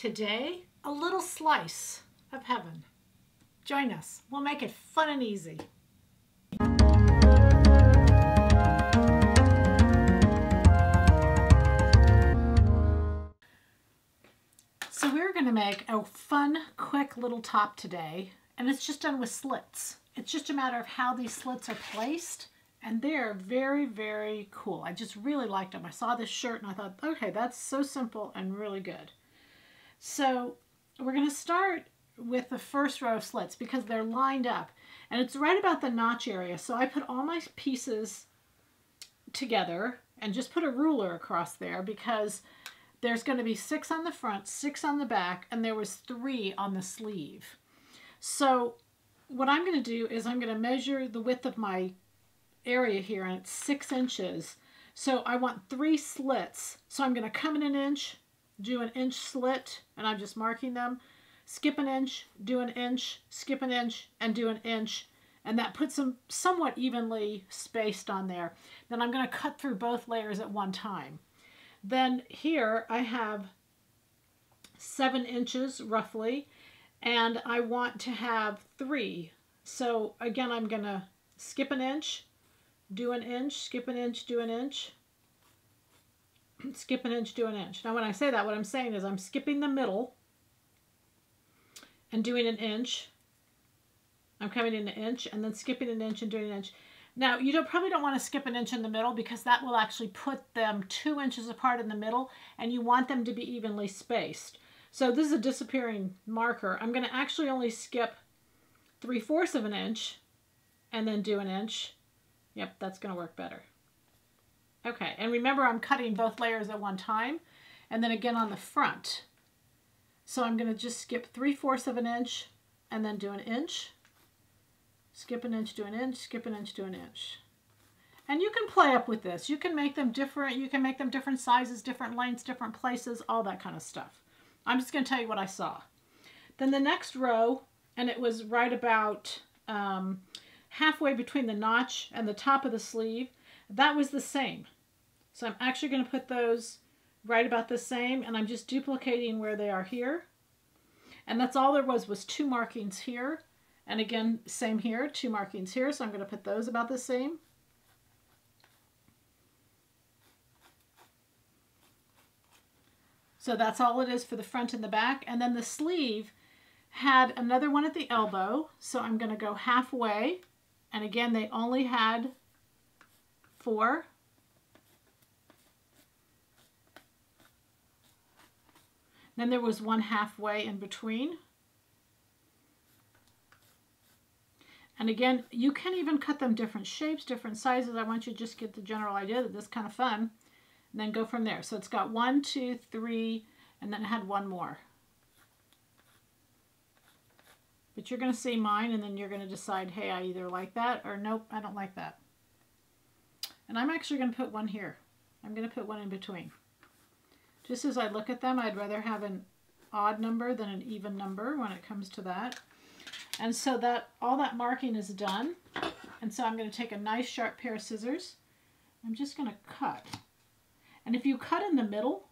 Today, a little slice of heaven. Join us. We'll make it fun and easy. So we're going to make a fun, quick little top today, and it's just done with slits. It's just a matter of how these slits are placed, and they're very, very cool. I just really liked them. I saw this shirt and I thought, okay, that's so simple and really good. So we're going to start with the first row of slits because they're lined up, and it's right about the notch area. So I put all my pieces together and just put a ruler across there because there's going to be 6 on the front, 6 on the back, and there was 3 on the sleeve. So what I'm going to do is I'm going to measure the width of my area here, and it's 6 inches. So I want 3 slits. So I'm going to come in an inch, do an inch slit, and I'm just marking them, skip an inch, do an inch, skip an inch, and do an inch, and that puts them somewhat evenly spaced on there. Then I'm going to cut through both layers at one time. Then here I have 7 inches roughly, and I want to have 3. So again, I'm going to skip an inch, do an inch, skip an inch, do an inch, skip an inch, do an inch. Now when I say that, what I'm saying is I'm skipping the middle and doing an inch. I'm coming in an inch and then skipping an inch and doing an inch. Now you probably don't want to skip an inch in the middle because that will actually put them 2 inches apart in the middle, and you want them to be evenly spaced. So this is a disappearing marker. I'm going to actually only skip 3/4 of an inch and then do an inch. Yep, that's going to work better. Okay, and remember I'm cutting both layers at one time, and then again on the front. So I'm going to just skip 3/4 of an inch and then do an inch, skip an inch, do an inch, skip an inch, do an inch. And you can play up with this. You can make them different. You can make them different sizes, different lengths, different places, all that kind of stuff. I'm just going to tell you what I saw. Then the next row, and it was right about halfway between the notch and the top of the sleeve, that was the same. So I'm actually going to put those right about the same, and I'm just duplicating where they are here. And that's all there was 2 markings here. And again, same here, 2 markings here. So I'm going to put those about the same. So that's all it is for the front and the back. And then the sleeve had another one at the elbow. So I'm going to go halfway. And again, they only had 4. Then there was one halfway in between. And again, you can even cut them different shapes, different sizes. I want you to just get the general idea that this is kind of fun. And then go from there. So it's got 1, 2, 3, and then it had 1 more. But you're going to see mine, and then you're going to decide, hey, I either like that or nope, I don't like that. And I'm actually going to put 1 here. I'm going to put 1 in between. Just as I look at them, I'd rather have an odd number than an even number when it comes to that. And so that all that marking is done. And so I'm going to take a nice sharp pair of scissors. I'm just going to cut. And if you cut in the middle,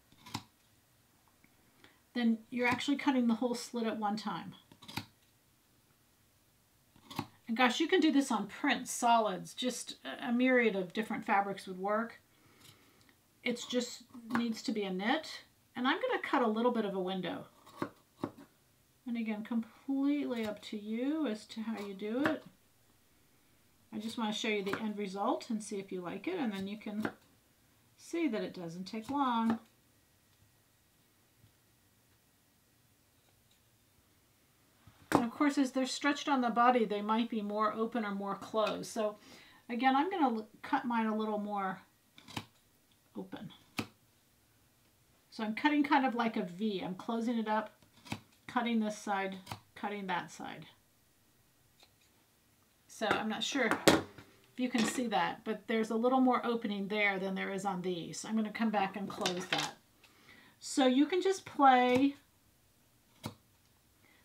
then you're actually cutting the whole slit at one time. And gosh, you can do this on prints, solids, just a myriad of different fabrics would work. It just needs to be a knit. And I'm going to cut a little bit of a window. And again, completely up to you as to how you do it. I just want to show you the end result and see if you like it, and then you can see that it doesn't take long. And of course, as they're stretched on the body, they might be more open or more closed. So again, I'm going to cut mine a little more open. So I'm cutting kind of like a V. I'm closing it up, cutting this side, cutting that side. So I'm not sure if you can see that, but there's a little more opening there than there is on these. I'm going to come back and close that. So you can just play.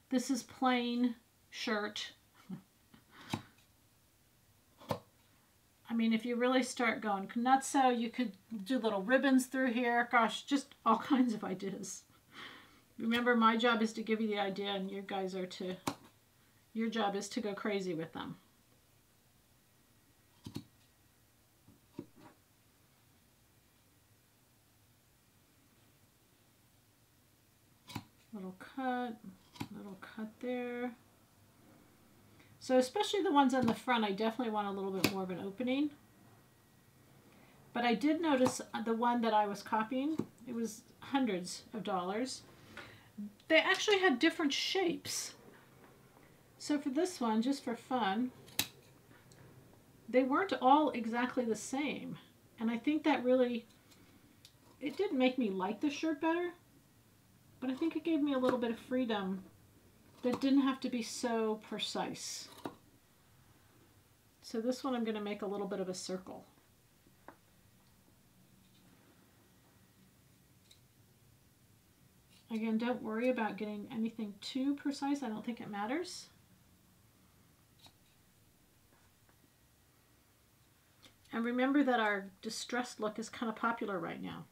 This is plain shirt. I mean, if you really start going nutso, you could do little ribbons through here. Gosh, just all kinds of ideas. Remember, my job is to give you the idea, and your job is to go crazy with them. Little cut there. So especially the ones on the front, I definitely want a little bit more of an opening. But I did notice the one that I was copying, it was hundreds of dollars. They actually had different shapes. So for this one, just for fun, they weren't all exactly the same. And I think that really, it did make me like the shirt better, but I think it gave me a little bit of freedom that didn't have to be so precise. So this one I'm going to make a little bit of a circle. Again, don't worry about getting anything too precise. I don't think it matters. And remember that our distressed look is kind of popular right now.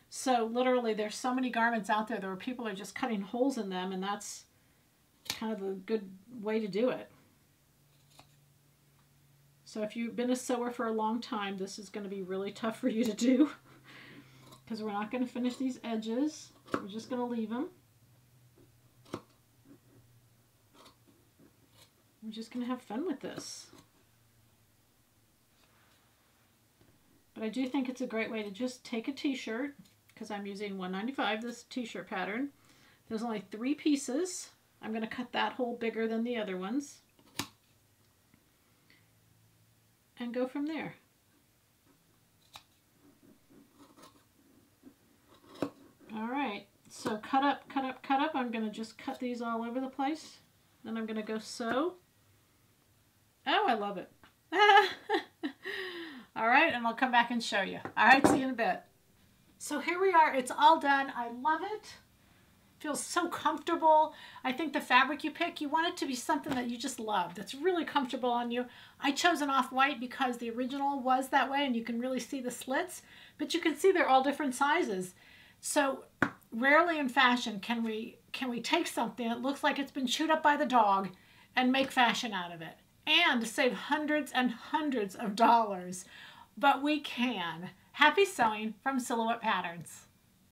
So literally there's so many garments out there where people are just cutting holes in them, and that's kind of a good way to do it. So if you've been a sewer for a long time, this is going to be really tough for you to do because we're not going to finish these edges. We're just going to leave them. We're just going to have fun with this. But I do think it's a great way to just take a t-shirt, because I'm using 195, this t-shirt pattern. There's only 3 pieces. I'm going to cut that hole bigger than the other ones. And go from there. All right, so cut up, cut up, cut up. I'm going to just cut these all over the place. Then I'm going to go sew. Oh, I love it. All right, and I'll come back and show you. All right, see you in a bit. So here we are. It's all done. I love it. Feels so comfortable. I think the fabric you pick, you want it to be something that you just love, that's really comfortable on you. I chose an off-white because the original was that way, and you can really see the slits, but you can see they're all different sizes. So rarely in fashion can we take something that looks like it's been chewed up by the dog and make fashion out of it and save hundreds and hundreds of dollars. But we can. Happy sewing from Silhouette Patterns.